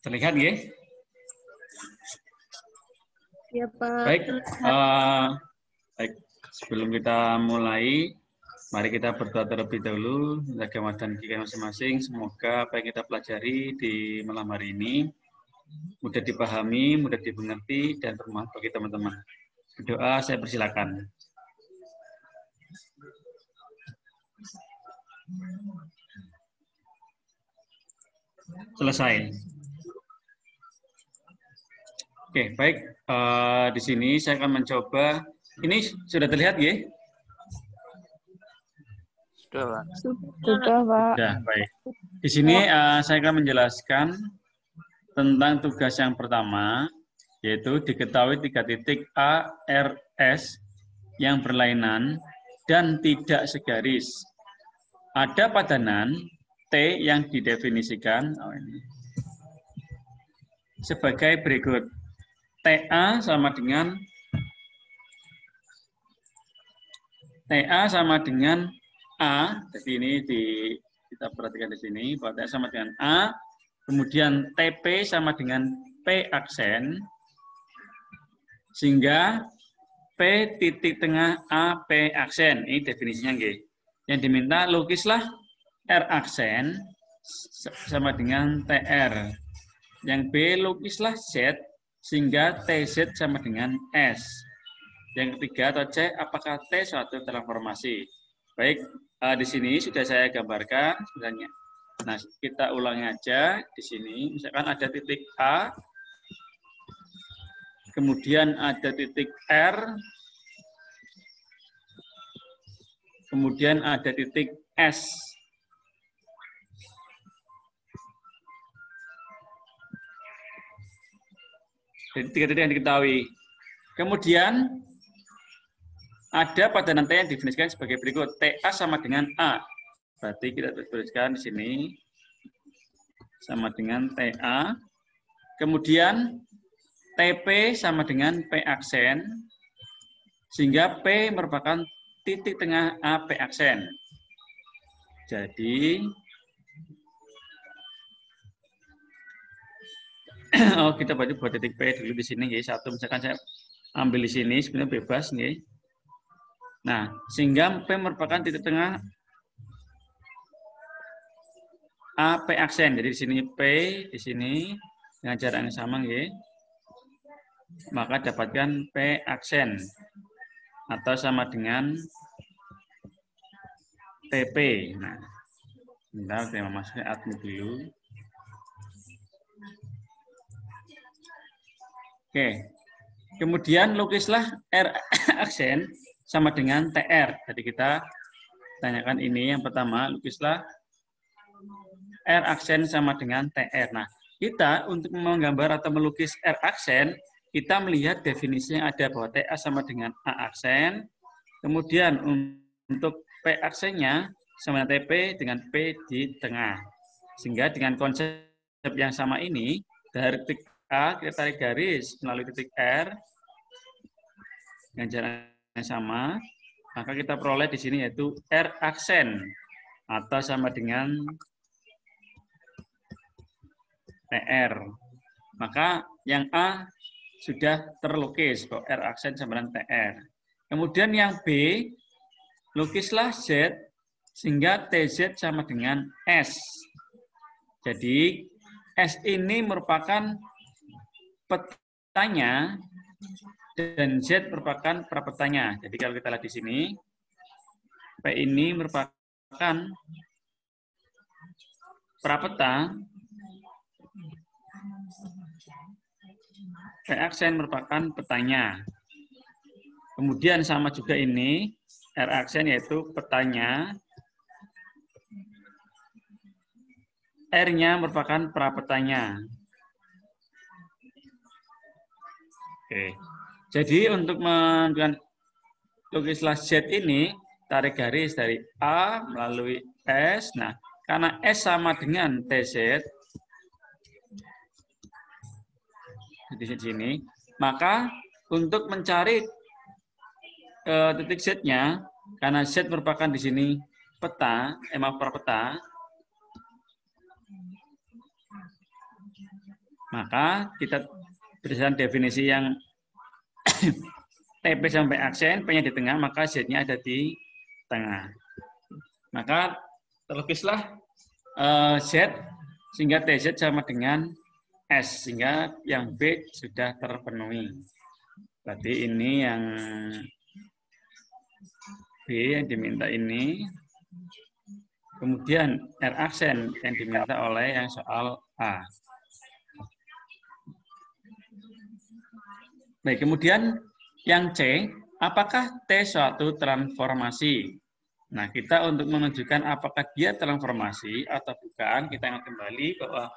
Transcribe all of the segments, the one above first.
Terlihat ya? Ya, Pak. Baik, baik. Sebelum kita mulai, mari kita berdoa terlebih dahulu menjaga Mas dan Kiki masing-masing. Semoga apa yang kita pelajari di malam hari ini mudah dipahami, mudah dimengerti, dan bermanfaat bagi teman-teman. Berdoa, saya persilakan. Selesai. Oke, baik. Di sini saya akan mencoba. Ini sudah terlihat, ya? Sudah, Pak. Sudah, Pak. Sudah, baik. Di sini saya akan menjelaskan tentang tugas yang pertama, yaitu diketahui 3 titik A, R, S yang berlainan dan tidak segaris. Ada padanan T yang didefinisikan sebagai berikut. TA sama dengan A, jadi ini kita perhatikan di sini, bahwa TA sama dengan A, kemudian TP sama dengan P aksen, sehingga P titik tengah A, P aksen. Ini definisinya, nggih. Yang diminta lukislah R aksen sama dengan TR. Yang B lukislah Z sehingga TZ sama dengan S. Yang ketiga atau C, apakah T suatu transformasi? Baik, di sini sudah saya gambarkan sebenarnya. Nah, kita ulangi aja di sini. Misalkan ada titik A, kemudian ada titik R, kemudian ada titik S. Jadi 3 titik yang diketahui. Kemudian ada padanan T yang didefinisikan sebagai berikut. TA sama dengan A. Berarti kita tuliskan di sini sama dengan TA. Kemudian TP sama dengan P aksen. Sehingga P merupakan titik tengah A, P aksen. Jadi kita buat titik P dulu di sini, ya. Satu, misalkan saya ambil di sini, sebenarnya bebas, nih. Nah, sehingga P merupakan titik tengah A, P aksen. Jadi di sini P, di sini dengan jarak yang sama, ya. Maka dapatkan P aksen atau sama dengan TP. Nah, bentar, saya masukkan admin dulu. Oke, kemudian lukislah R aksen sama dengan TR. Jadi kita tanyakan ini yang pertama, lukislah R aksen sama dengan TR. Nah, kita untuk menggambar atau melukis R aksen, kita melihat definisinya ada bahwa TA sama dengan A aksen. Kemudian untuk P aksennya sama dengan TP dengan P di tengah. Sehingga dengan konsep yang sama ini, dari titik A, kita tarik garis melalui titik R dengan jarak yang sama, maka kita peroleh di sini yaitu R aksen atau sama dengan TR. Maka yang A sudah terlukis kok, R aksen sama dengan TR. Kemudian yang B, lukislah Z sehingga TZ sama dengan S. Jadi S ini merupakan petanya dan Z merupakan prapetanya. Jadi kalau kita lihat di sini, P ini merupakan prapeta, P aksen merupakan petanya. Kemudian sama juga ini, R aksen yaitu petanya, R-nya merupakan prapetanya. Oke. Jadi untuk menentukan lukislah Z ini, tarik garis dari A melalui S. Nah, karena S sama dengan TZ, di sini. Maka untuk mencari titik Z-nya, karena Z merupakan di sini peta, prapeta, maka kita berdasarkan definisi yang TP sampai aksen, P-nya di tengah, maka Z-nya ada di tengah. Maka terlukislah Z sehingga TZ sama dengan S, sehingga yang B sudah terpenuhi. Berarti ini yang B yang diminta ini. Kemudian R aksen yang diminta oleh yang soal A. Baik, kemudian yang C, apakah T suatu transformasi? Nah, kita untuk menunjukkan apakah dia transformasi atau bukan, kita ingat kembali bahwa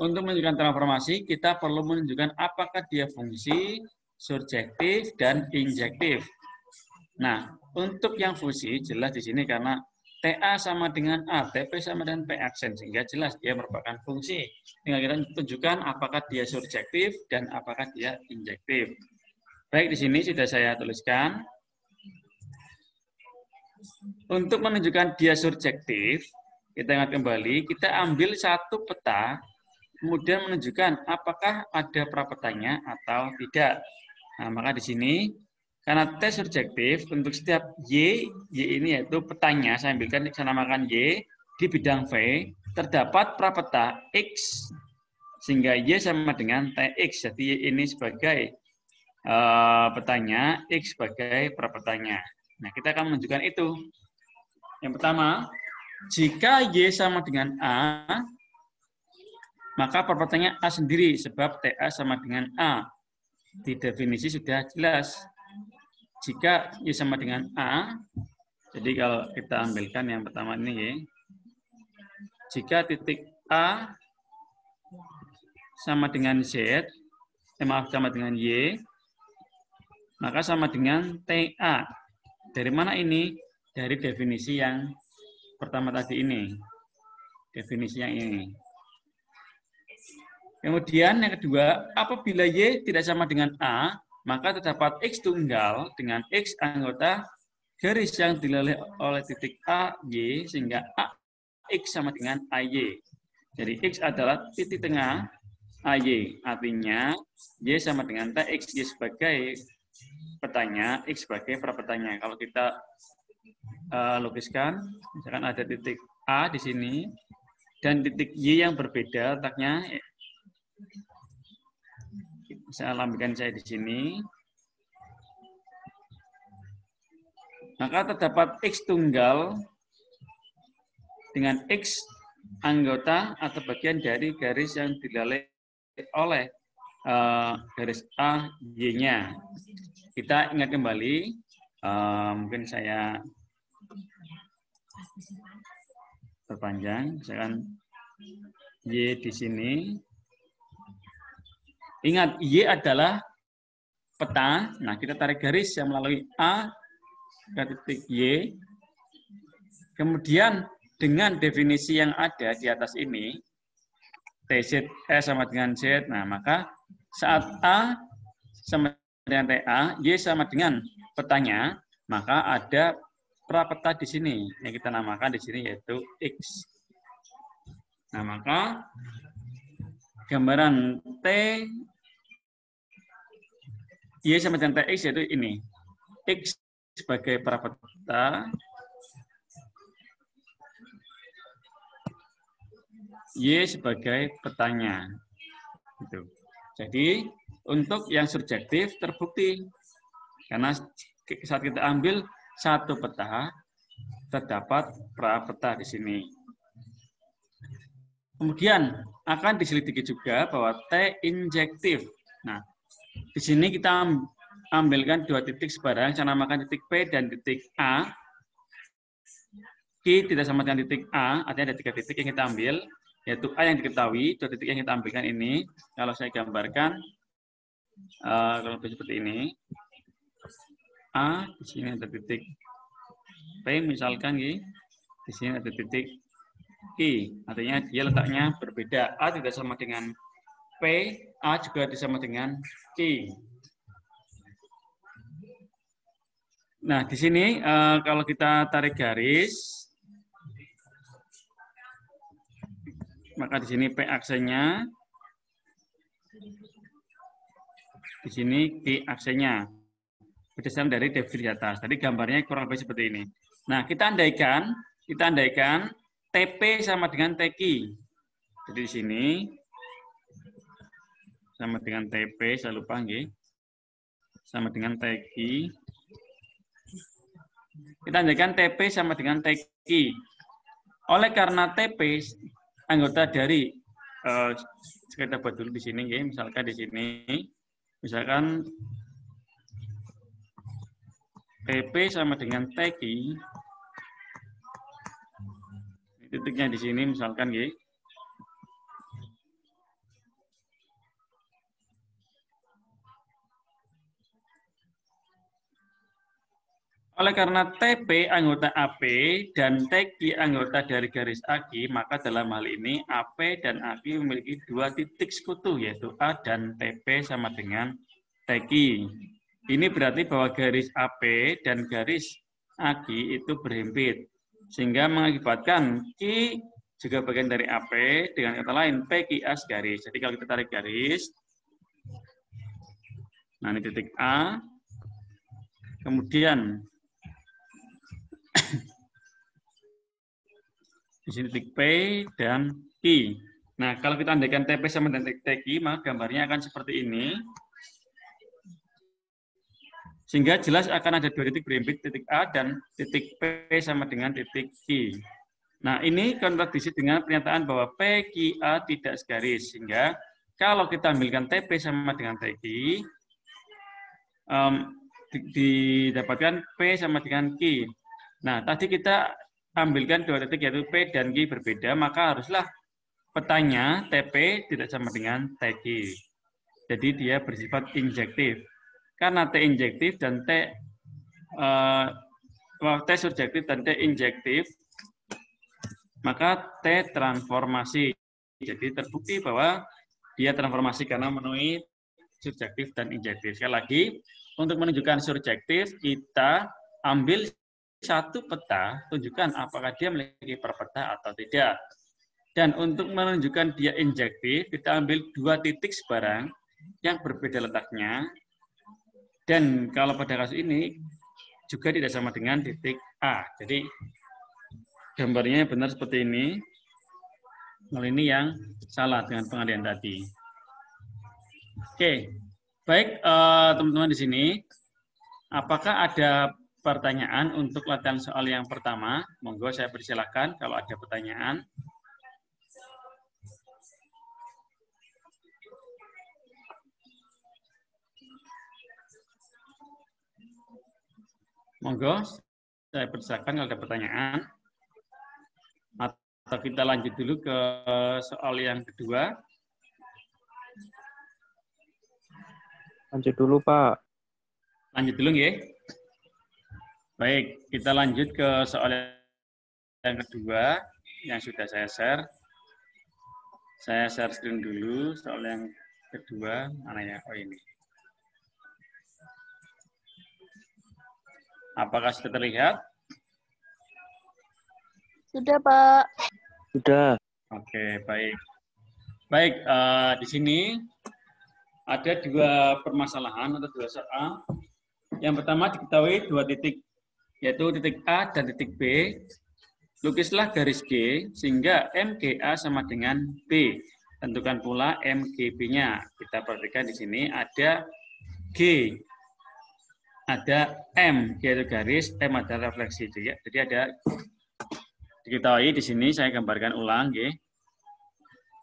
untuk menunjukkan transformasi, kita perlu menunjukkan apakah dia fungsi, surjektif, dan injektif. Nah, untuk yang fungsi jelas di sini karena TA sama dengan A, TP sama dengan P aksen, sehingga jelas dia merupakan fungsi. Tinggal kita tunjukkan apakah dia surjektif dan apakah dia injektif. Baik, di sini sudah saya tuliskan. Untuk menunjukkan dia surjektif, kita ingat kembali, kita ambil satu peta, kemudian menunjukkan apakah ada prapetanya atau tidak. Nah, maka di sini karena T surjektif, untuk setiap Y ini yaitu petanya, saya ambilkan, saya namakan Y, di bidang V, terdapat prapeta X, sehingga Y sama dengan TX. Jadi Y ini sebagai petanya, X sebagai prapetanya. Nah, kita akan menunjukkan itu. Yang pertama, jika Y sama dengan A, maka prapetanya A sendiri, sebab TA sama dengan A. Di definisi sudah jelas. Jika Y sama dengan A, jadi kalau kita ambilkan yang pertama ini Y, jika titik A sama dengan Z, sama dengan Y, maka sama dengan TA. Dari mana ini? Dari definisi yang pertama tadi ini. Definisi yang ini. Kemudian yang kedua, apabila Y tidak sama dengan A, maka terdapat X tunggal dengan X anggota garis yang dilalui oleh titik A, Y, sehingga A, X sama dengan AY. Jadi X adalah titik tengah AY. Artinya Y sama dengan TX, Y sebagai petanya, X sebagai prapetanya. Kalau kita lukiskan, misalkan ada titik A di sini, dan titik Y yang berbeda letaknya, saya lambaikan saya di sini. Maka terdapat X tunggal dengan X anggota atau bagian dari garis yang dilalui oleh garis A, Y-nya. Kita ingat kembali, mungkin saya perpanjang, misalkan Y di sini. Ingat, Y adalah peta. Nah, kita tarik garis yang melalui A ke titik Y. Kemudian dengan definisi yang ada di atas ini, TZ sama dengan Z. Nah, maka saat A sama dengan TA, Y sama dengan petanya, maka ada prapeta di sini yang kita namakan di sini yaitu X. Nah, maka gambaran T Y sama dengan TX yaitu ini. X sebagai prapeta, Y sebagai petanya. Gitu. Jadi untuk yang subjektif terbukti karena saat kita ambil satu peta terdapat prapeta di sini. Kemudian akan diselidiki juga bahwa T injektif. Nah, di sini kita ambilkan dua titik sebarang, saya namakan titik P dan titik A. Q tidak sama dengan titik A, artinya ada tiga titik yang kita ambil, yaitu A yang diketahui, dua titik yang kita ambilkan ini. Kalau saya gambarkan, kalau seperti ini, A, di sini ada titik P, misalkan, di sini ada titik I, artinya dia letaknya berbeda. A tidak sama dengan P, A juga disama dengan Q. Nah, di sini kalau kita tarik garis, maka di sini P aksennya, di sini Q aksennya. Berdasarkan dari definisi atas. Tadi gambarnya kurang lebih seperti ini. Nah, kita andaikan TP sama dengan TQ. Jadi di sini sama dengan TP, saya lupa nggih. Sama dengan TQ. Kita andaikan TP sama dengan TQ. Oleh karena TP anggota dari kita buat dulu di sini nggih, misalkan di sini TP sama dengan TQ. Titiknya di sini misalkan nggih. Oleh karena TP anggota AP dan TQ anggota dari garis AQ, maka dalam hal ini AP dan AQ memiliki dua titik sekutu, yaitu A dan TP sama dengan TQ. Ini berarti bahwa garis AP dan garis AQ itu berhimpit, sehingga mengakibatkan Q juga bagian dari AP, dengan kata lain PQA garis. Jadi kalau kita tarik garis, nah ini titik A, kemudian di sini titik P dan Q. Nah, kalau kita andaikan TP sama dengan titik Q, maka gambarnya akan seperti ini. Sehingga jelas akan ada dua titik berhimpit, titik A dan titik P sama dengan titik Q. Nah, ini kontradiksi dengan pernyataan bahwa PQA tidak segaris. Sehingga kalau kita ambilkan TP sama dengan TQ, didapatkan P sama dengan Q. Nah, tadi kita ambilkan dua titik yaitu P dan Q berbeda, maka haruslah petanya TP tidak sama dengan TQ. Jadi dia bersifat injektif. Karena T injektif dan T surjektif dan T injektif, maka T transformasi. Jadi terbukti bahwa dia transformasi karena memenuhi surjektif dan injektif. Sekali lagi, untuk menunjukkan surjektif, kita ambil satu peta, tunjukkan apakah dia memiliki perpeta atau tidak. Dan untuk menunjukkan dia injektif, kita ambil dua titik sebarang yang berbeda letaknya. Dan kalau pada kasus ini, juga tidak sama dengan titik A. Jadi, gambarnya benar seperti ini. Nah, ini yang salah dengan pengalihan tadi. Oke, baik teman-teman di sini. Apakah ada pertanyaan untuk latihan soal yang pertama? Monggo saya persilakan kalau ada pertanyaan. Monggo saya persilakan kalau ada pertanyaan. Atau kita lanjut dulu ke soal yang kedua. Lanjut dulu, Pak. Lanjut dulu ya. Baik, kita lanjut ke soal yang kedua yang sudah saya share. Saya share screen dulu soal yang kedua. Mana ya? Oh ini. Apakah sudah terlihat? Sudah, Pak. Sudah. Oke, baik. Baik, di sini ada dua permasalahan atau dua soal. Yang pertama diketahui dua titik, yaitu titik A dan titik B. Lukislah garis G sehingga MGA sama dengan B. Tentukan pula MGB-nya. Kita perhatikan di sini ada G, ada M, yaitu garis, M adalah refleksi. Jadi ada diketahui di sini saya gambarkan ulang, G.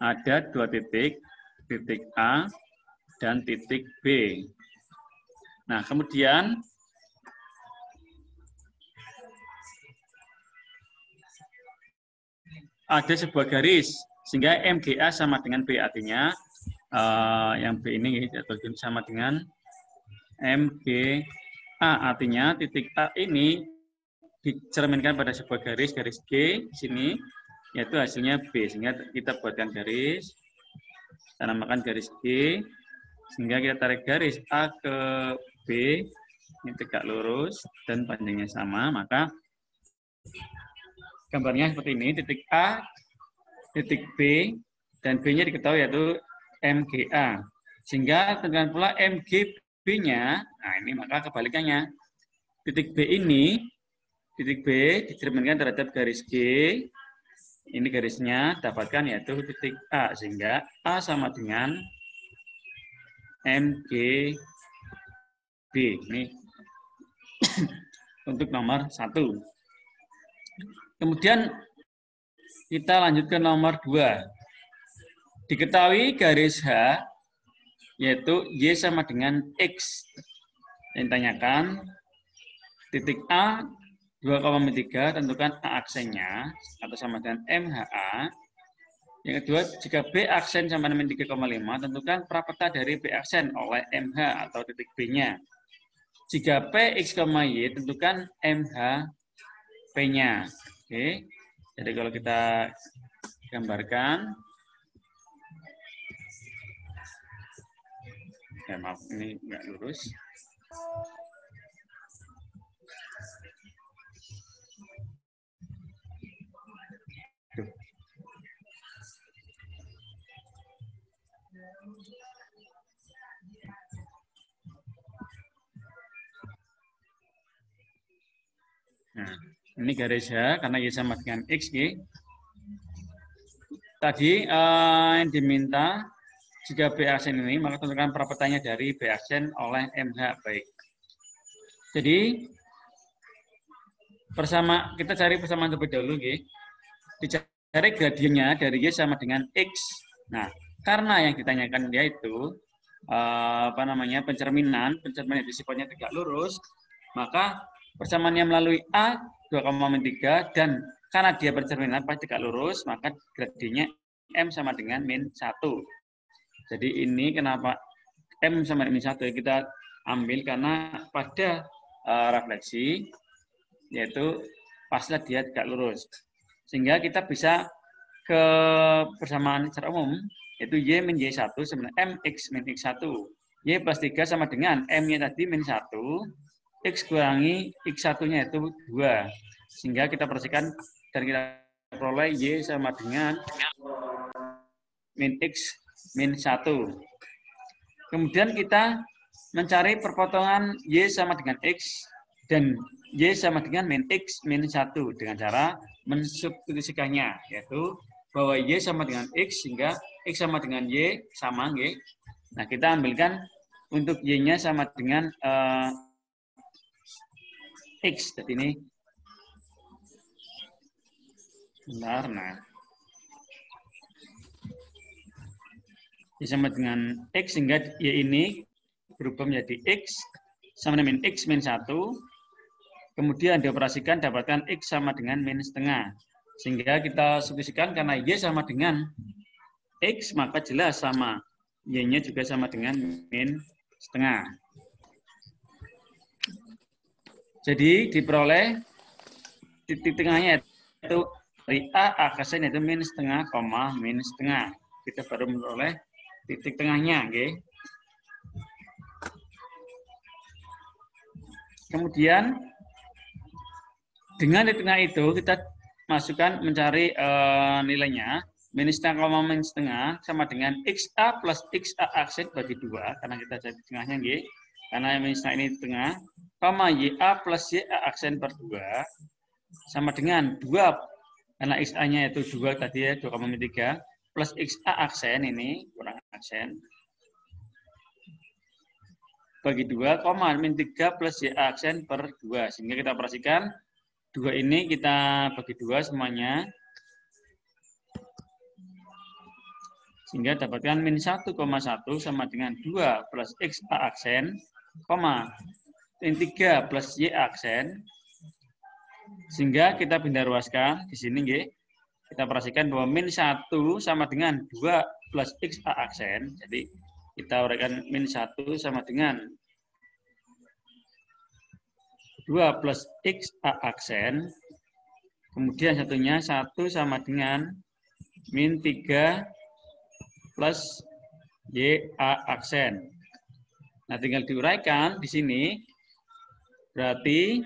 Ada dua titik, titik A dan titik B. Nah, kemudian ada sebuah garis sehingga MGA sama dengan B, artinya yang B ini sama dengan MGA, artinya titik A ini dicerminkan pada sebuah garis G di sini, yaitu hasilnya B, sehingga kita buatkan garis Kita namakan garis G, sehingga kita tarik garis A ke B, ini tegak lurus, dan panjangnya sama, maka gambarnya seperti ini, titik A, titik B, dan B-nya diketahui yaitu MGA. Sehingga tentukan pula MGB-nya, nah ini maka kebalikannya. Titik B ini, titik B dicerminkan terhadap garis G, ini garisnya dapatkan yaitu titik A, sehingga A sama dengan MGB. Ini untuk nomor 1. Kemudian kita lanjut ke nomor 2. Diketahui garis H, yaitu Y sama dengan X. Yang ditanyakan, titik A 2,3 tentukan A aksennya atau sama dengan MHA. Yang kedua, jika B aksen sama dengan 3,5 tentukan prapeta dari B aksen oleh MH atau titik B-nya. Jika P X, Y tentukan MH P-nya. Oke. Jadi kalau kita gambarkan, maaf ini nggak lurus. Nah, ini garis H karena Y sama dengan X. Tadi yang diminta, jika B aksen ini, maka tentukan prapetanya dari B aksen oleh MH. Baik. Jadi, kita cari persamaan terlebih dahulu. Dicari gradiennya dari Y sama dengan X. Nah, karena yang ditanyakan yaitu pencerminan itu sifatnya tegak lurus, maka persamaannya melalui A 2,3 dan karena dia bercerminan pasti tegak lurus, maka gradiennya M sama dengan min 1. Jadi ini kenapa M sama dengan min 1 kita ambil karena pada refleksi yaitu paslah dia tegak lurus. Sehingga kita bisa ke persamaan secara umum yaitu Y min Y1 sama dengan MX min X1. Y plus 3 sama dengan M-nya tadi min 1. X kurangi X1-nya itu 2. Sehingga kita perhatikan dan kita peroleh Y sama dengan min X min 1. Kemudian kita mencari perpotongan Y sama dengan X dan Y sama dengan min X min 1 dengan cara mensubstitusikannya, yaitu bahwa Y sama dengan X sehingga X sama dengan Y sama. Nah, kita ambilkan untuk Y-nya sama dengan X. Jadi ini benar. Nah, Y sama dengan X sehingga Y ini berubah menjadi X sama dengan X min 1. Kemudian dioperasikan dapatkan X sama dengan min setengah. Sehingga kita substitusikan karena Y sama dengan X maka jelas sama. Y-nya juga sama dengan min setengah. Jadi diperoleh titik tengahnya itu dari A aksen yaitu min setengah, min setengah. Kita baru memperoleh titik tengahnya. Kemudian dengan titik tengah itu kita masukkan mencari nilainya min setengah, min setengah sama dengan XA plus XA aksen bagi 2 karena kita cari tengahnya karena min setengah ini tengah, YA plus YA aksen per 2 sama dengan 2 karena XA-nya itu 2 tadi ya 2,3 plus XA aksen ini kurang aksen bagi 2, min 3 plus YA aksen per 2 sehingga kita operasikan 2 ini kita bagi 2 semuanya sehingga dapatkan min 1,1 sama dengan 2 plus XA aksen, min 3 plus Y aksen, sehingga kita pindah ruaskan di sini, kita perhatikan bahwa min 1 sama dengan 2 plus XA aksen, jadi kita uraikan min 1 sama dengan 2 plus XA aksen, kemudian satunya 1 sama dengan min 3 plus YA aksen. Nah, tinggal diuraikan di sini. Berarti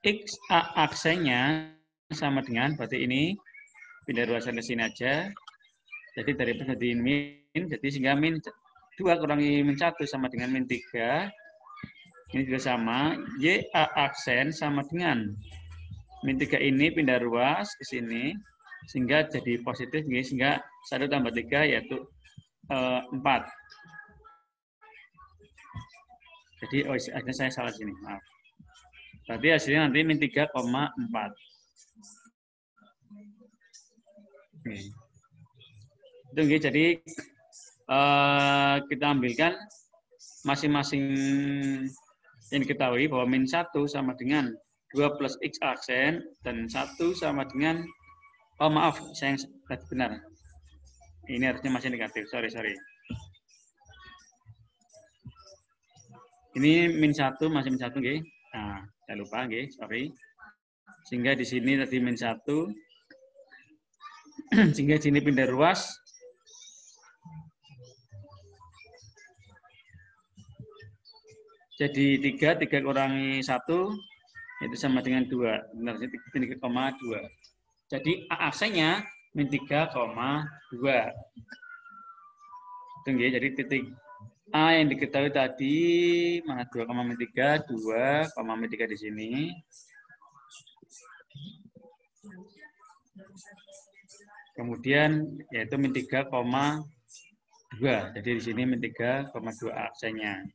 XA aksennya sama dengan, berarti ini pindah ruasan ke sini aja. Jadi dari menjadi min, jadi sehingga min 2 kurangi min 1 sama dengan min 3. Ini juga sama. YA aksen sama dengan min 3 ini pindah ruas ke sini. Sehingga jadi positif, sehingga 1 tambah 3 yaitu 4. Jadi, akhirnya saya salah sini, maaf. Berarti hasilnya nanti min 3,4. Itu, jadi kita ambilkan masing-masing yang diketahui bahwa min 1 sama dengan 2 plus X aksen, dan 1 sama dengan, oh maaf, saya yang benar. Ini harusnya masih negatif, sorry. Ini min 1, masih min 1, nggih. Nah, jangan lupa, nggih, sorry. Sehingga di sini tadi min 1, sehingga di sini pindah ruas. Jadi 3 kurangi 1, itu sama dengan 2. Benar, 3,2. Jadi A aksennya min 3,2. Itu nggih, jadi titik A yang diketahui tadi, mana 2,3, 2,3 di sini. Kemudian yaitu min 3,2. Jadi di sini min 3,2 aksennya.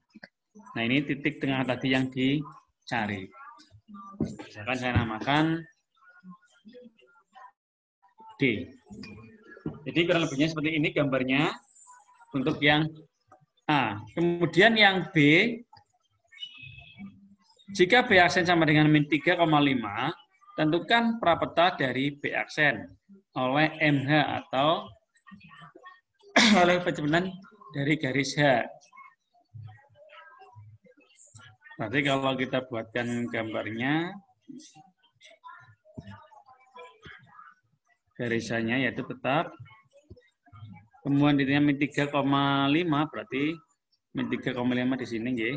Nah, ini titik tengah tadi yang dicari. Misalkan saya namakan D. Jadi kurang lebihnya seperti ini gambarnya untuk yang A. Kemudian yang B, jika B aksen sama dengan min 3,5, tentukan prapeta dari B aksen oleh MH atau oleh penjemputan dari garis H. Berarti kalau kita buatkan gambarnya, garisannya yaitu tetap, kemudian titiknya min 3,5, berarti min 3,5 di sini, nggih.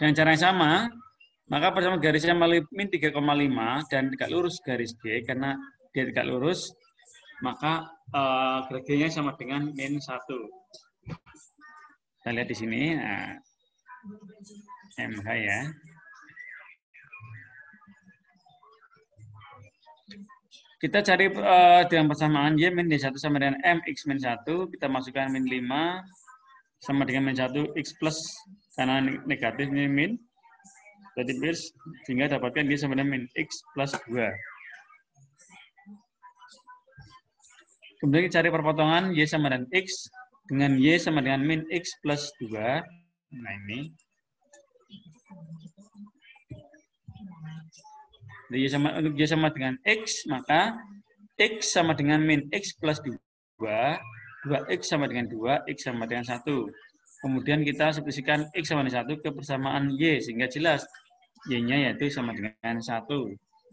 Dengan cara yang sama, maka persamaan garisnya melalui min 3,5 dan tegak lurus garis G, karena dia tegak lurus, maka G-nya sama dengan min 1. Kita lihat di sini, nah, MH ya. Kita cari dengan persamaan Y min D1 sama dengan MX min 1, kita masukkan min 5 sama dengan min 1 X plus, karena negatif ini min, jadi plus, sehingga dapatkan Y sama dengan min X plus 2. Kemudian kita cari perpotongan Y sama dengan X dengan Y sama dengan min X plus 2. Nah, ini. Untuk Y sama dengan X, maka X sama dengan min X plus 2, 2X sama dengan 2, X sama dengan 1. Kemudian kita substitusikan X sama dengan 1 ke persamaan Y, sehingga jelas Y-nya yaitu sama dengan 1.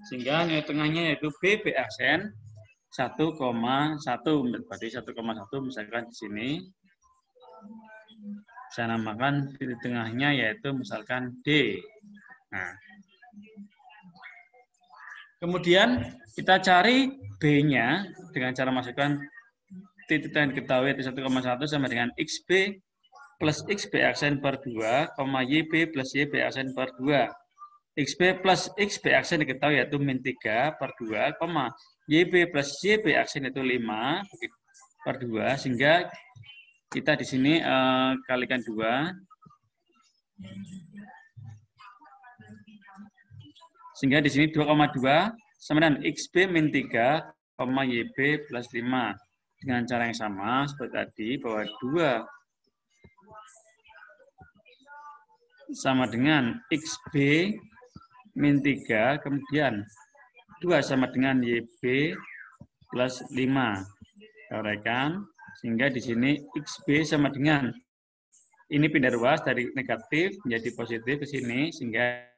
Sehingga nilai tengahnya yaitu B aksen 1,1. Berarti 1,1 misalkan di sini. Saya namakan titik tengahnya yaitu misalkan D. Nah, kemudian kita cari B-nya dengan cara masukkan titik yang diketahui yaitu 1,1 sama dengan XB plus XB aksen per 2, YB plus YB aksen per 2. XB plus XB aksen diketahui yaitu min 3 per 2, YB plus YB aksen itu 5 per 2, sehingga kita di sini kalikan 2. Sehingga di sini 2,2 sama dengan XB min 3, YB plus 5. Dengan cara yang sama seperti tadi, bahwa 2 sama dengan XB min 3, kemudian 2 sama dengan YB plus 5. Uraikan, sehingga di sini XB sama dengan, ini pindah ruas dari negatif menjadi positif ke sini, sehingga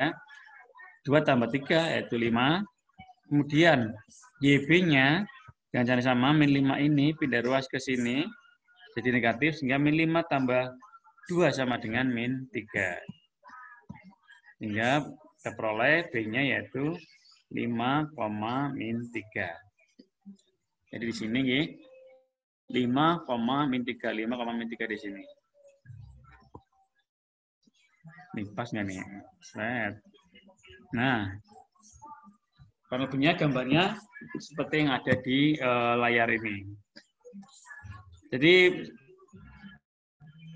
2 tambah 3 yaitu 5. Kemudian YB-nya dengan cara sama min 5 ini pindah ruas ke sini jadi negatif sehingga min 5 tambah 2 sama dengan min 3. Sehingga kita peroleh B-nya yaitu 5, min 3. Jadi di sini 5, min 3, 5, min 3 di sini. Nih pas nggak nih? Set. Nah, kurang lebihnya gambarnya seperti yang ada di layar ini. Jadi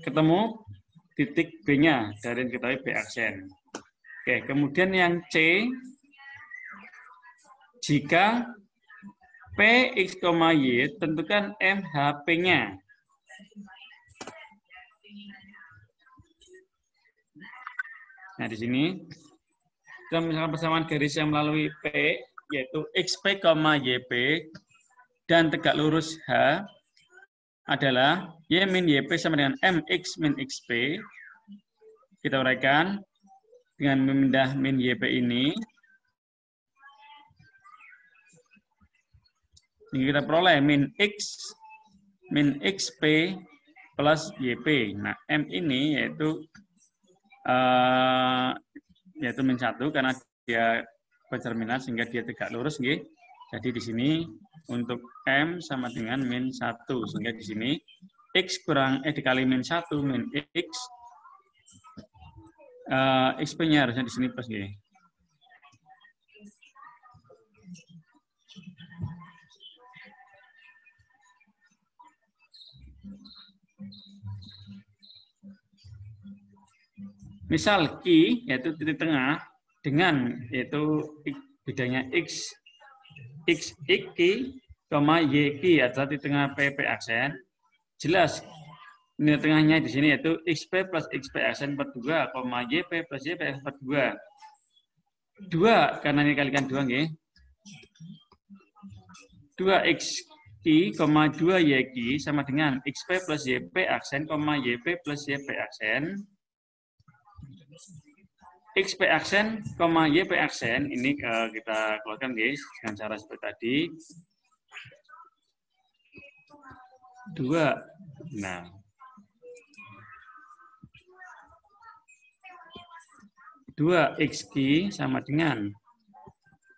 ketemu titik B-nya dari yang kita B aksen. Oke, kemudian yang C, jika P, X, Y, tentukan MHP-nya. Nah, di sini kita misalkan persamaan garis yang melalui P, yaitu XP, YP, dan tegak lurus H adalah Y min YP sama dengan MX min XP. Kita uraikan dengan memindah min YP ini. Ini kita peroleh min X min XP plus YP. Nah, M ini yaitu min 1 karena dia berterminal sehingga dia tegak lurus. Jadi di sini untuk M sama dengan min 1 sehingga di sini X dikali min 1 min X XP-nya harusnya di sini plus Misal Q yaitu titik tengah dengan yaitu bedanya X Q, Y Q adalah titik tengah PP aksen. Jelas nilai tengahnya di sini yaitu XP plus XP aksen per 2, YP plus YP per 2. 2 karena ini kalikan 2 nggih. 2X Q, 2YQ sama dengan XP plus YP aksen, YP plus YP aksen. XP aksen, YP aksen ini kita keluarkan guys dengan cara seperti tadi. 2. Nah. Dua XQ sama dengan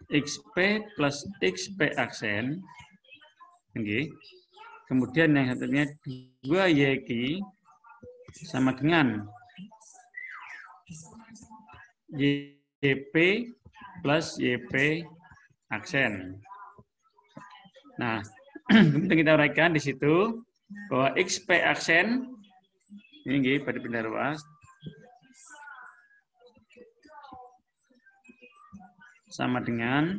XP plus XP aksen. Kemudian yang satunya 2YQ sama dengan YP plus YP aksen. Nah, kemudian kita uraikan di situ bahwa XP aksen ini pada pindah ruas sama dengan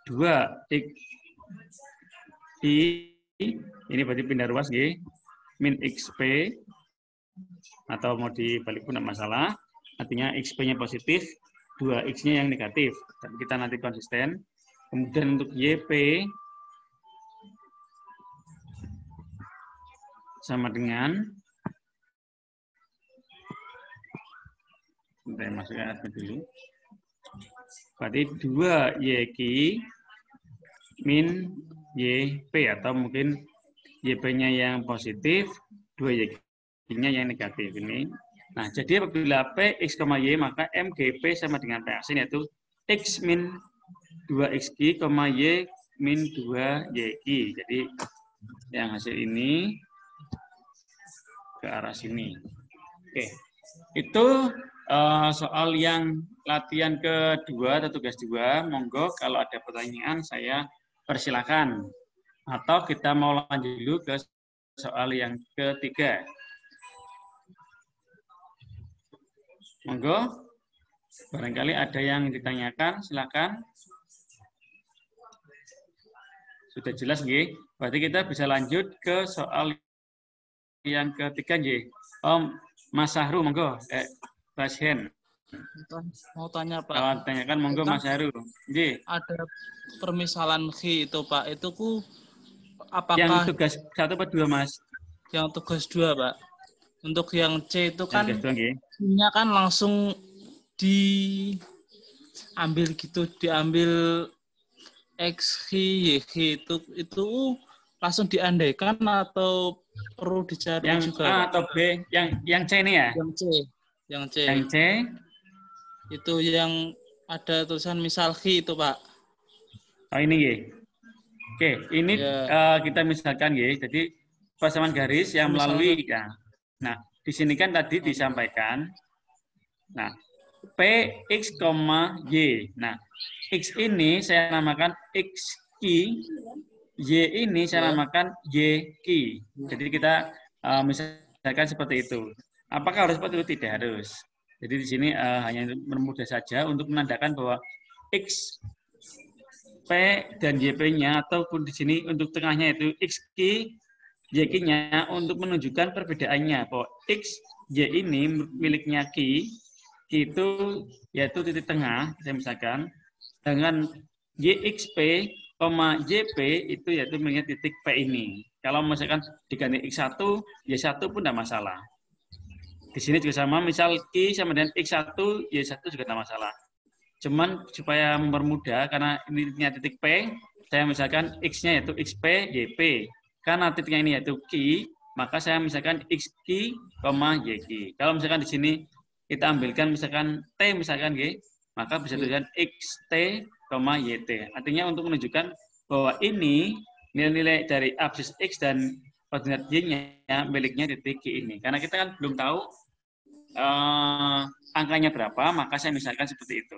2X ini berarti pindah ruas min XP atau mau dibalik pun tidak masalah. Artinya XP-nya positif, 2X-nya yang negatif. Tapi kita nanti konsisten. Kemudian untuk YP sama dengan saya masukkan dulu. Berarti 2YQ min YP atau mungkin YP-nya yang positif, 2YQ-nya yang negatif ini. Nah, jadi apabila P, X, Y, maka MGP sama dengan P aksen yaitu X min 2XQ, Y min 2YQ. Jadi yang hasil ini ke arah sini. Oke, itu soal yang latihan kedua atau tugas 2. Monggo kalau ada pertanyaan saya persilakan. Atau kita mau lanjut dulu ke soal yang ketiga. Monggo, barangkali ada yang ditanyakan, silakan. Sudah jelas, nggih. Berarti kita bisa lanjut ke soal yang ketiga, nggih. Mas Sahru, monggo, raise hand. Mau tanya, Pak. Kalau tanyakan, monggo Mas Sahru. Nggih. Ada permisalan Q itu, Pak. Itu apakah yang tugas 1 atau 2, Mas? Yang tugas 2, Pak. Untuk yang C itu kan nya kan langsung di ambil gitu, diambil X, Y, itu langsung diandaikan atau perlu dicari Yang juga, A Pak? atau B? Yang C ini ya? Yang C. Yang C. Yang C. Itu yang ada tulisan misal X itu, Pak. Oh ini ya. Oke, ini Ya, kita misalkan ya. Jadi persamaan garis yang misalnya. melalui ya. Nah, di sini kan tadi disampaikan. Nah, P X, Y. Nah, X ini saya namakan X Ki, Y ini saya Ya. namakan Y Ki. Jadi kita misalkan seperti itu. Apakah harus seperti itu? Tidak harus. Jadi di sini hanya mudah saja untuk menandakan bahwa X P dan YP-nya ataupun di sini untuk tengahnya itu XQ, YQ-nya untuk menunjukkan perbedaannya bahwa X, Y ini miliknya Q itu yaitu titik tengah, saya misalkan, dengan YXP, YP itu yaitu miliknya titik P ini. Kalau misalkan diganti X1, Y1 pun tidak masalah. Di sini juga sama, misal Q sama dengan X1, Y1 juga tidak masalah. Cuman supaya mempermudah, karena ini titik P, saya misalkan X-nya yaitu XP, YP. Karena titiknya ini yaitu Q, maka saya misalkan XQ, YQ. Kalau misalkan di sini kita ambilkan misalkan T misalkan Y, maka bisa tulisan XT, YT. Artinya untuk menunjukkan bahwa ini nilai-nilai dari absis X dan koordinat Y-nya miliknya titik Q ini. Karena kita kan belum tahu angkanya berapa, maka saya misalkan seperti itu.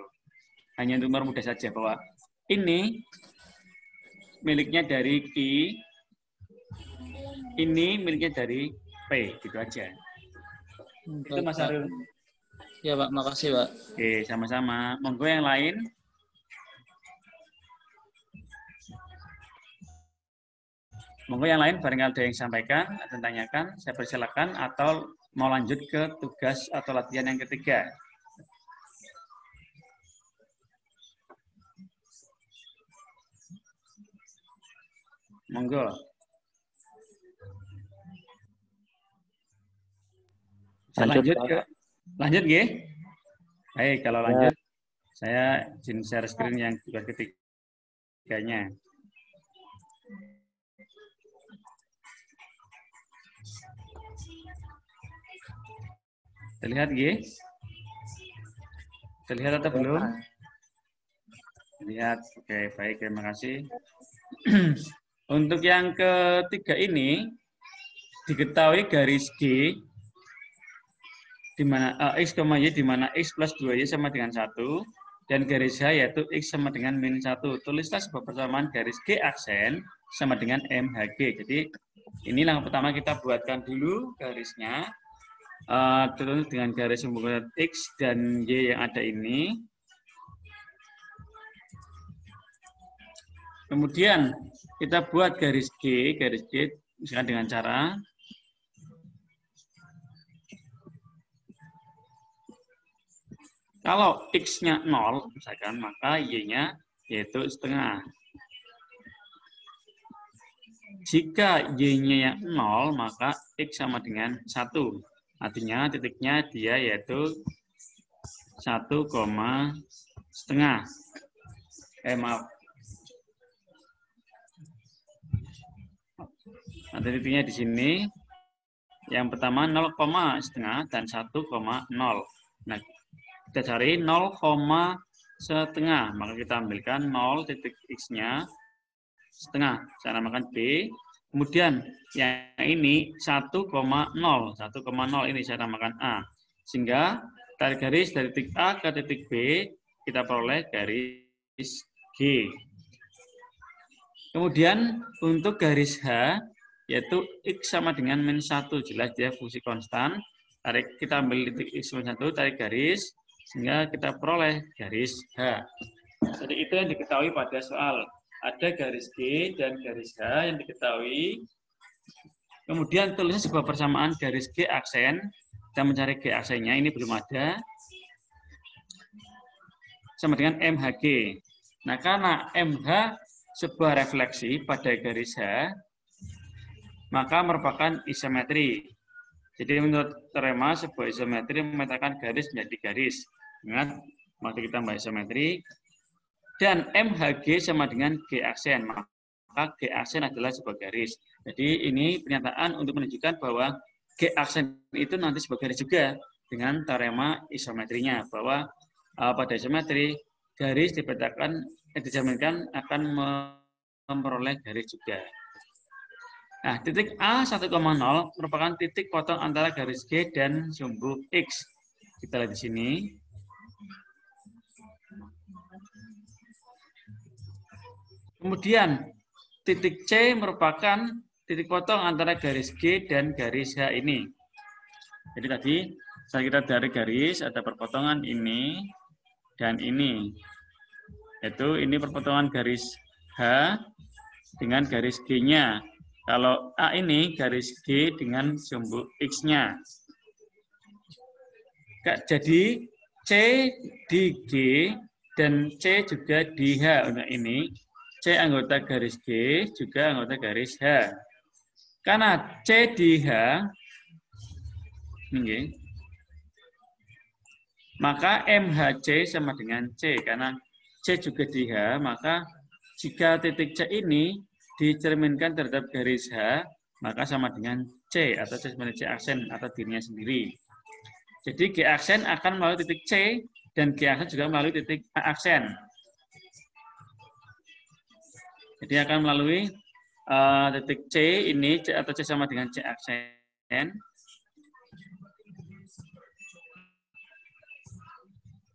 Hanya untuk mempermudah saja bahwa ini miliknya dari Q, ini miliknya dari P, gitu aja. Itu Mas Arul. Ya Pak, makasih Pak. Oke, sama-sama. Monggo yang lain. Monggo yang lain, barangkali ada yang sampaikan atau tanyakan, saya persilakan atau mau lanjut ke tugas atau latihan yang ketiga. Monggo. Lanjut ke lanjut nggih. Baik, kalau lanjut saya izin share screen yang tugas ketiganya. Terlihat nggih? Terlihat atau belum? Lihat. Oke, baik, terima kasih. Untuk yang ketiga ini diketahui garis G di mana X, Y di mana X plus 2Y sama dengan 1 dan garis H yaitu X sama dengan min 1. Tulislah sebuah persamaan garis G aksen sama dengan MHG. Jadi inilah yang pertama kita buatkan dulu garisnya. Terus dengan garis hubungan X dan Y yang ada ini. Kemudian kita buat garis G misalkan dengan cara kalau X-nya 0, misalkan, maka Y-nya yaitu setengah. Jika Y-nya yang 0, maka X sama dengan 1. Artinya titiknya dia yaitu 1, setengah. Maaf. Nah, titiknya di sini. Yang pertama 0, setengah dan 1, 0. Nah, kita cari 0, setengah. Maka kita ambilkan 0 titik X-nya setengah. Saya namakan B. Kemudian yang ini 1,0. 1,0 ini saya namakan A. Sehingga tarik garis dari titik A ke titik B, kita peroleh garis G. Kemudian untuk garis H, yaitu X sama dengan min 1. Jelas dia fungsi konstan. Kita ambil titik X min 1, tarik garis, sehingga kita peroleh garis H. Jadi itu yang diketahui pada soal. Ada garis G dan garis H yang diketahui. Kemudian tulisnya sebuah persamaan garis G aksen. Kita mencari G aksennya, ini belum ada. Sama dengan MHG. Nah, karena MH sebuah refleksi pada garis H, maka merupakan isometri. Jadi menurut teorema sebuah isometri memetakan garis menjadi garis. Ingat, maka kita tambah isometrik. Dan MHG sama dengan G aksen, maka G aksen adalah sebuah garis. Jadi ini pernyataan untuk menunjukkan bahwa G aksen itu nanti sebuah garis juga dengan teorema isometrinya, bahwa pada isometri garis dijaminkan akan memperoleh garis juga. Nah, titik A 1,0 merupakan titik potong antara garis G dan sumbu X. Kita lihat di sini. Kemudian titik C merupakan titik potong antara garis G dan garis H ini. Jadi tadi kita dari garis ada perpotongan ini dan ini. Yaitu ini perpotongan garis H dengan garis G-nya. Kalau A ini garis G dengan sumbu X-nya. Jadi C di G dan C juga di H. Untuk ini C anggota garis G juga anggota garis H. Karena C di H, ini, maka MHC sama dengan C. Karena C juga di H, maka jika titik C ini dicerminkan terhadap garis H, maka sama dengan C, atau C sama dengan C aksen atau dirinya sendiri. Jadi G aksen akan melalui titik C, dan G aksen juga melalui titik A aksen. Jadi akan melalui titik C ini, C atau C sama dengan C aksen.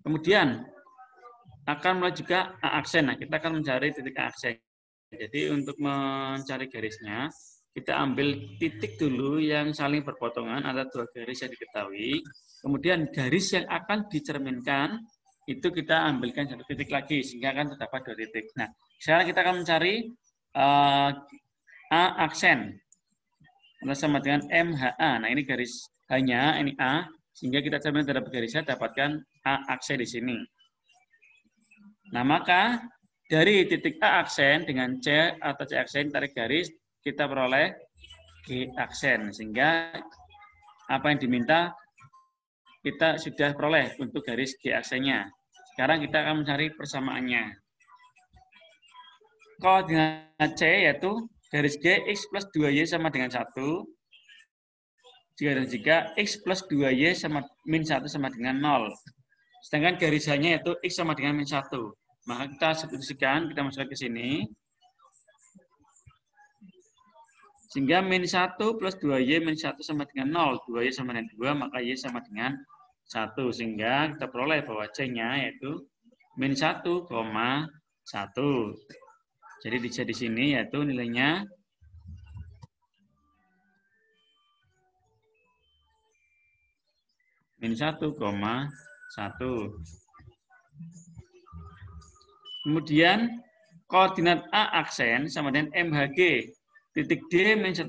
Kemudian akan melalui juga A aksen. Nah, kita akan mencari titik A aksen. Jadi untuk mencari garisnya, kita ambil titik dulu yang saling berpotongan, ada dua garis yang diketahui. Kemudian garis yang akan dicerminkan, itu kita ambilkan satu titik lagi, sehingga akan terdapat dua titik. Nah, sekarang kita akan mencari A aksen. Sama dengan MHA. Nah, ini garis hanya, ini A, sehingga kita cermin terhadap garisnya dapatkan A aksen di sini. Nah, maka dari titik A aksen dengan C atau C aksen tarik garis, kita peroleh G aksen. Sehingga apa yang diminta kita sudah peroleh untuk garis G aksennya. Sekarang kita akan mencari persamaannya. Koordinat C yaitu garis G X plus 2Y sama dengan 1. Jika X plus 2Y sama min 1 sama dengan 0. Sedangkan garis H-nya yaitu X sama dengan min 1. Maka kita substitusikan, kita masukkan ke sini. Sehingga min 1 plus 2Y min 1 sama dengan 0. 2Y sama dengan 2, maka Y sama dengan 1. Sehingga kita peroleh bahwa C-nya yaitu min 1,1. Jadi di sini yaitu nilainya min 1,1. Kemudian koordinat A aksen sama dengan MHG. Titik D min 1,0.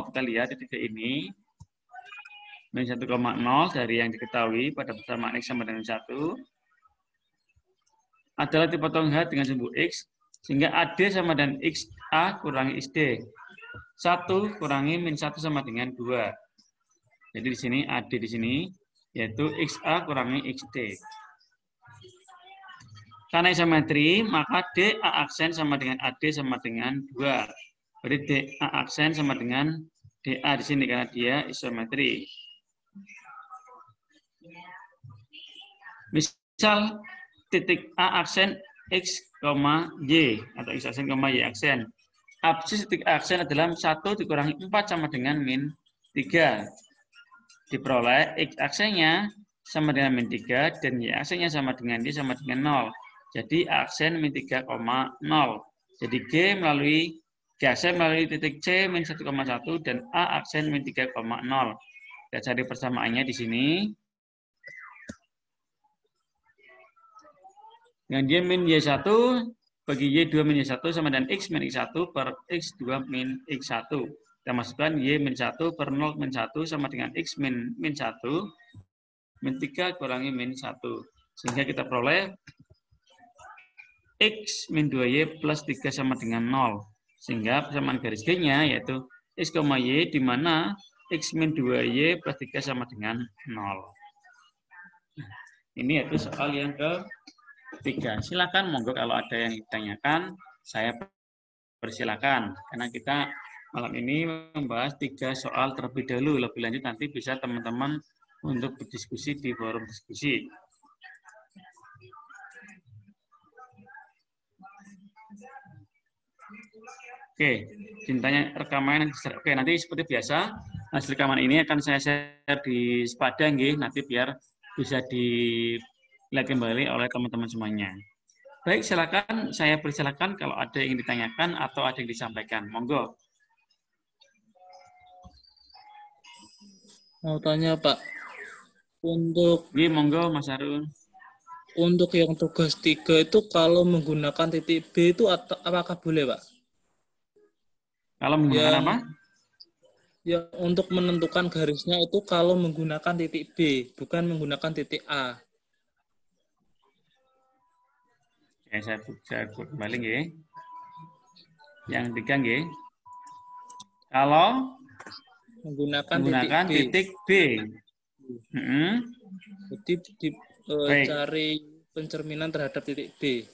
Kita lihat titik D ini. Min 1,0 dari yang diketahui pada persamaan X sama dengan 1. Adalah dipotong H dengan sumbu X. Sehingga AD sama dengan XA kurangi XD. 1 kurangi min 1 sama dengan 2. Jadi di sini AD di sini yaitu XA kurangi XD. Karena isometri, maka DA aksen sama dengan AD sama dengan 2. Berarti DA aksen sama dengan DA di sini karena dia isometri. Misal titik A aksen X, Y atau X aksen, Y aksen. Absis titik A aksen adalah 1 dikurangi 4 sama dengan min 3. Diperoleh X aksennya sama dengan min 3 dan Y aksennya sama dengan D sama dengan 0. Jadi aksen min 3,0. Jadi G aksen melalui titik C min 1,1 dan A aksen min 3,0. Kita cari persamaannya di sini. Dengan Y min Y1 bagi Y2 min Y1 sama dengan X min X1 per X2 min X1. Kita masukkan Y min 1 per 0 min 1 sama dengan X min 1 min 3 kurangi min 1. Sehingga kita peroleh X min 2Y plus 3 sama dengan 0. Sehingga persamaan garis G-nya yaitu X, Y di mana X min 2Y plus 3 sama dengan 0. Ini yaitu soal yang ketiga. Silakan monggo kalau ada yang ditanyakan, saya persilakan. Karena kita malam ini membahas 3 soal terlebih dahulu. Lebih lanjut nanti bisa teman-teman untuk berdiskusi di forum diskusi. Oke, cintanya rekaman. Oke, nanti seperti biasa hasil rekaman ini akan saya share di Sepada, nanti biar bisa dilihat kembali oleh teman-teman semuanya. Baik, silakan. Saya persilakan kalau ada yang ditanyakan atau ada yang disampaikan. Monggo. Mau tanya Pak, untuk Monggo Mas Harun. untuk yang tugas 3 itu kalau menggunakan titik B itu apakah boleh Pak? Kalau menggunakan apa? Ya, untuk menentukan garisnya itu kalau menggunakan titik B, bukan menggunakan titik A. Oke, saya kembali nggih. Yang 3 nggih. Kalau menggunakan titik B. Jadi cari pencerminan terhadap titik B.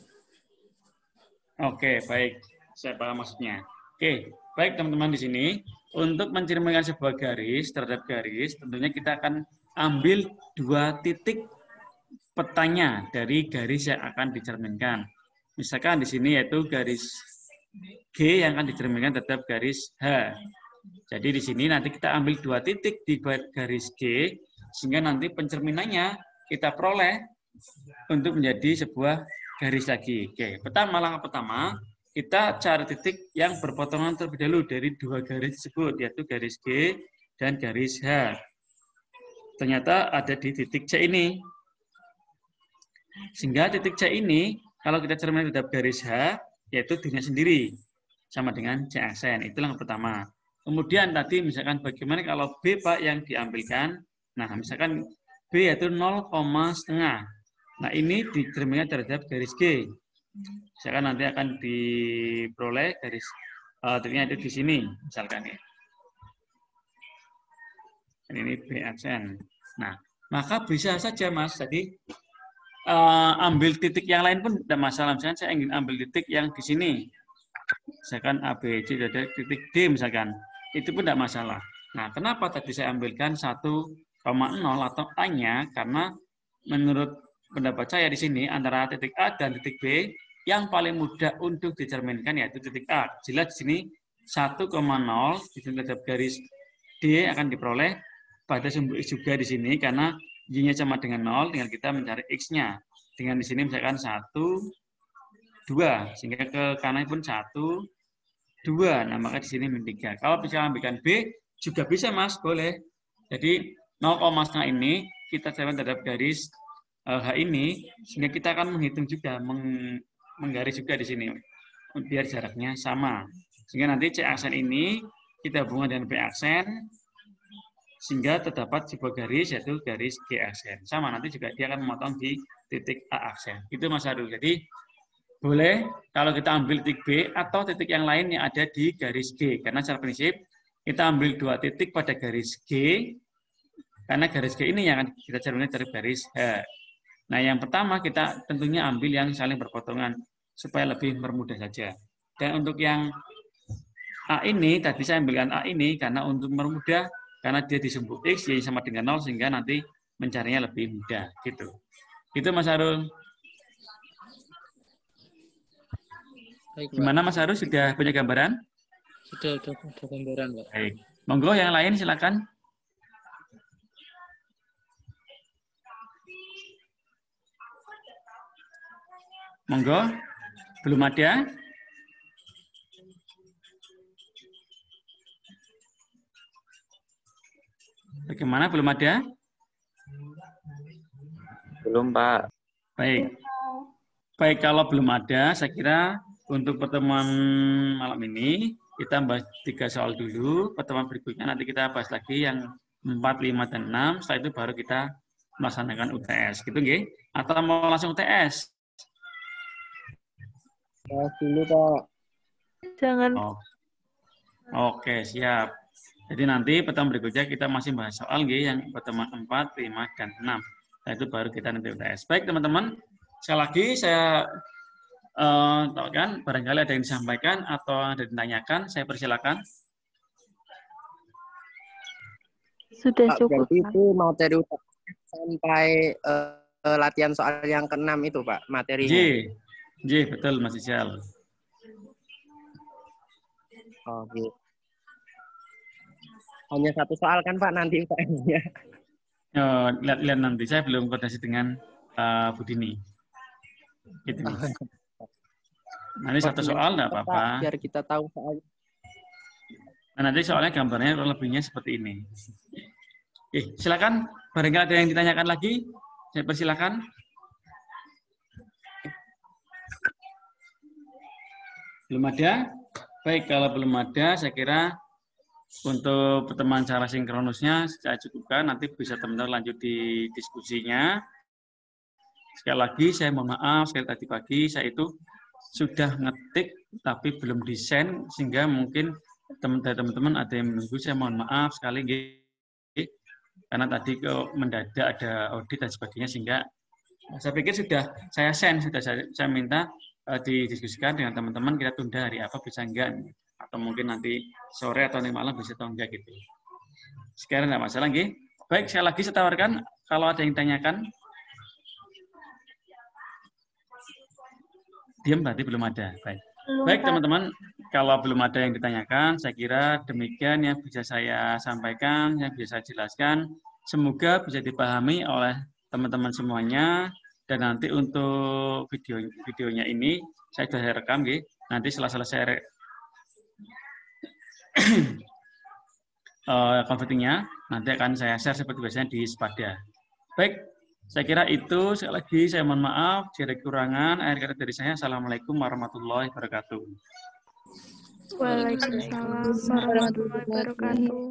Oke, baik. Saya paham maksudnya. Oke, baik teman-teman di sini. Untuk mencerminkan sebuah garis terhadap garis, tentunya kita akan ambil 2 titik petanya dari garis yang akan dicerminkan. Misalkan di sini yaitu garis G yang akan dicerminkan terhadap garis H. Jadi di sini nanti kita ambil 2 titik di garis G, sehingga nanti pencerminannya kita peroleh untuk menjadi sebuah garis lagi. Oke, langkah pertama, kita cari titik yang berpotongan terlebih dahulu dari 2 garis tersebut, yaitu garis G dan garis H. Ternyata ada di titik C ini. Sehingga titik C ini, kalau kita cerminkan terhadap garis H, yaitu dirinya sendiri, sama dengan C aksen. Itu langkah pertama. Kemudian tadi misalkan bagaimana kalau B Pak yang diambilkan, nah misalkan B yaitu 0,5. Nah ini dicerminkan terhadap garis G. Misalkan nanti akan diperoleh garis titiknya itu di sini, misalkan ya. Ini B aksen. Nah, maka bisa saja Mas. Jadi ambil titik yang lain pun tidak masalah. Misalkan saya ingin ambil titik yang di sini, misalkan A, B, C, ada titik D misalkan, itu pun tidak masalah. Nah, kenapa tadi saya ambilkan 1,0 atau A-nya? Karena menurut pendapat saya di sini antara titik A dan titik B yang paling mudah untuk dicerminkan yaitu titik A. Jelas di sini 1,0 di sini terhadap garis D akan diperoleh pada sumbu X juga di sini karena Y-nya sama dengan 0, tinggal kita mencari X-nya. Dengan di sini misalkan 1, 2, sehingga ke kanan pun 1, 2. Nah, maka di sini min 3. Kalau bisa ambilkan B, juga bisa, Mas. Boleh. Jadi, 0,5 ini kita cerminkan terhadap garis H ini, sehingga kita akan menghitung juga, menggaris juga di sini, biar jaraknya sama. Sehingga nanti C aksen ini kita hubungkan dengan B aksen, sehingga terdapat sebuah garis, yaitu garis G aksen. Sama, nanti juga dia akan memotong di titik A aksen. Itu Mas Harul. Jadi, boleh kalau kita ambil titik B atau titik yang lain yang ada di garis G. Karena secara prinsip, kita ambil 2 titik pada garis G, karena garis G ini yang akan kita cerminkan dari garis H. Nah, yang pertama kita tentunya ambil yang saling berpotongan, supaya lebih mempermudah saja. Dan untuk yang A ini, tadi saya ambilkan A ini, karena untuk mempermudah, karena dia di sumbu X, Y sama dengan 0, sehingga nanti mencarinya lebih mudah. Gitu. Gitu Mas Harun. Baik, Pak. Gimana Mas Harun, sudah punya gambaran? Sudah gambaran, Pak. Baik. Monggo yang lain silakan. Monggo. Belum ada? Bagaimana, belum ada? Belum, Pak. Baik. Baik, kalau belum ada, saya kira untuk pertemuan malam ini, kita bahas 3 soal dulu. Pertemuan berikutnya nanti kita bahas lagi yang 4, 5, dan 6. Setelah itu baru kita melaksanakan UTS. Gitu, nggih? Atau mau langsung UTS? Bahas dulu, Pak. Jangan. Oh. Oke, siap. Jadi nanti pertemuan berikutnya kita masih bahas soal yang pertemuan 4, 5, dan 6. Nah, itu baru kita nanti UTS. Baik teman-teman, sekali lagi saya tahu barangkali ada yang disampaikan atau ada yang ditanyakan, saya persilakan. Sudah Pak, cukup. berarti itu materi sampai latihan soal yang ke-6 itu, Pak, materinya. Betul Mas Ijal. Oh, gitu. Hanya satu soal kan, Pak, nanti UTS-nya. Lihat nanti, saya belum koordinasi dengan Bu Dini. Gitu. Nanti satu soal enggak apa-apa. Biar kita tahu soal. Nah, nanti soalnya gambarnya kurang lebihnya seperti ini. Silakan. Barangkali ada yang ditanyakan lagi, saya persilakan. Belum ada? Baik, kalau belum ada, saya kira untuk pertemuan secara sinkronusnya saya cukupkan. Nanti bisa teman-teman lanjut di diskusinya. Sekali lagi, saya mohon maaf, sekali tadi pagi saya itu sudah ngetik tapi belum desain, sehingga mungkin teman-teman ada yang menunggu. Saya mohon maaf sekali, karena tadi kok mendadak ada audit dan sebagainya, sehingga saya pikir sudah saya send, sudah saya minta didiskusikan dengan teman-teman, kita tunda hari apa bisa enggak, atau mungkin nanti sore atau nanti malam bisa atau enggak gitu. Sekarang enggak masalah, nggih. Baik, sekali lagi saya tawarkan kalau ada yang tanyakan. Diam berarti belum ada. Baik teman-teman, kalau belum ada yang ditanyakan, saya kira demikian yang bisa saya sampaikan, yang bisa saya jelaskan. Semoga bisa dipahami oleh teman-teman semuanya. Dan nanti untuk videonya ini saya sudah rekam, nanti setelah selesai convertingnya, nanti akan saya share seperti biasanya di Spada. Baik, saya kira itu. Sekali lagi saya mohon maaf jika ada kekurangan. Akhir kata dari saya, Assalamualaikum warahmatullahi wabarakatuh. Waalaikumsalam warahmatullahi wabarakatuh.